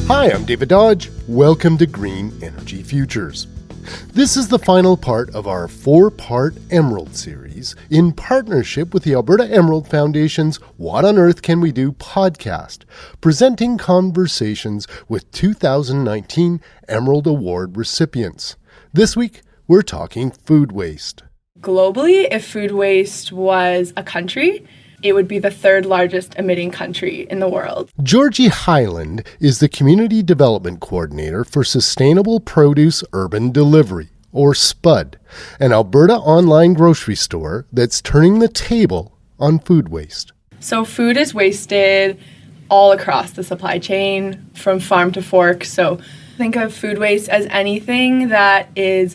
Hi, I'm David Dodge. Welcome to Green Energy Futures. This is the final part of our 4-part Emerald series in partnership with the Alberta Emerald Foundation's What on Earth Can We Do podcast, presenting conversations with 2019 Emerald Award recipients. This week, we're talking food waste. Globally, if food waste was a country, it would be the third largest emitting country in the world. Georgie Hyland is the Community Development Coordinator for Sustainable Produce Urban Delivery, or SPUD, an Alberta online grocery store that's turning the table on food waste. So food is wasted all across the supply chain, from farm to fork. So think of food waste as anything that is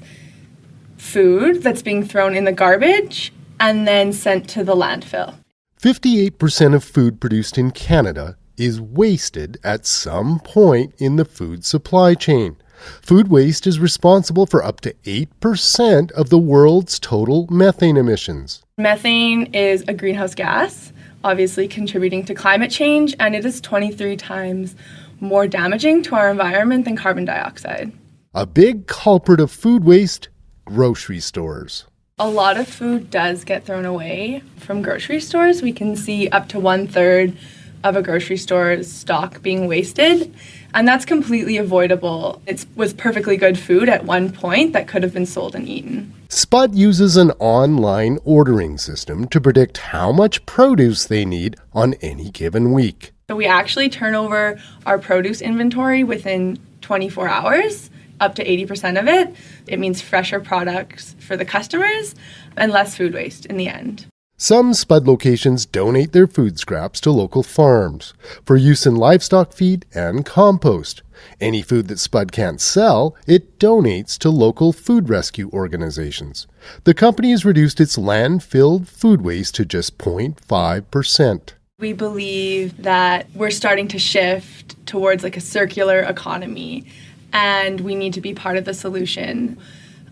food that's being thrown in the garbage and then sent to the landfill. 58% of food produced in Canada is wasted at some point in the food supply chain. Food waste is responsible for up to 8% of the world's total methane emissions. Methane is a greenhouse gas, obviously contributing to climate change, and it is 23 times more damaging to our environment than carbon dioxide. A big culprit of food waste, grocery stores. A lot of food does get thrown away from grocery stores. We can see up to 1/3 of a grocery store's stock being wasted, and that's completely avoidable. It was perfectly good food at one point that could have been sold and eaten. SPUD uses an online ordering system to predict how much produce they need on any given week. So we actually turn over our produce inventory within 24 hours. Up to 80% of it. It means fresher products for the customers and less food waste in the end. Some SPUD locations donate their food scraps to local farms for use in livestock feed and compost. Any food that SPUD can't sell, it donates to local food rescue organizations. The company has reduced its landfill food waste to just 0.5%. We believe that we're starting to shift towards like a circular economy, and we need to be part of the solution.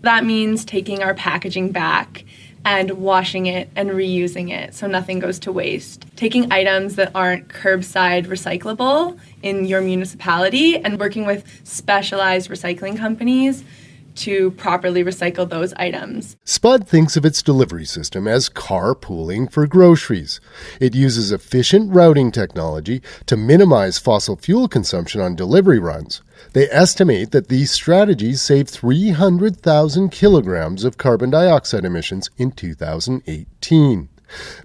That means taking our packaging back and washing it and reusing it so nothing goes to waste. Taking items that aren't curbside recyclable in your municipality and working with specialized recycling companies to properly recycle those items. SPUD thinks of its delivery system as carpooling for groceries. It uses efficient routing technology to minimize fossil fuel consumption on delivery runs. They estimate that these strategies saved 300,000 kilograms of carbon dioxide emissions in 2018.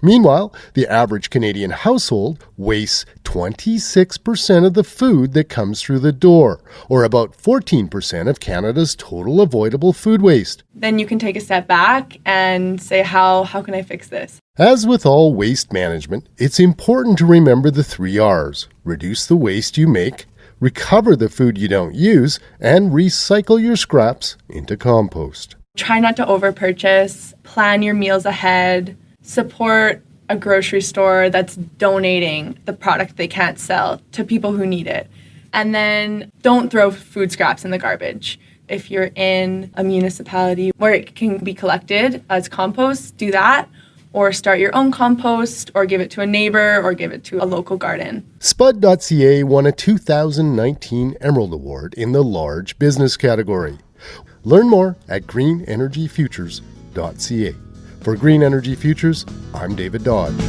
Meanwhile, the average Canadian household wastes 26% of the food that comes through the door, or about 14% of Canada's total avoidable food waste. Then you can take a step back and say, how can I fix this? As with all waste management, it's important to remember the 3 R's. Reduce the waste you make, recover the food you don't use, and recycle your scraps into compost. Try not to over-purchase, plan your meals ahead, support a grocery store that's donating the product they can't sell to people who need it. And then don't throw food scraps in the garbage. If you're in a municipality where it can be collected as compost, do that. Or start your own compost, or give it to a neighbor, or give it to a local garden. SPUD.ca won a 2019 Emerald Award in the large business category. Learn more at greenenergyfutures.ca. For Green Energy Futures, I'm David Dodge.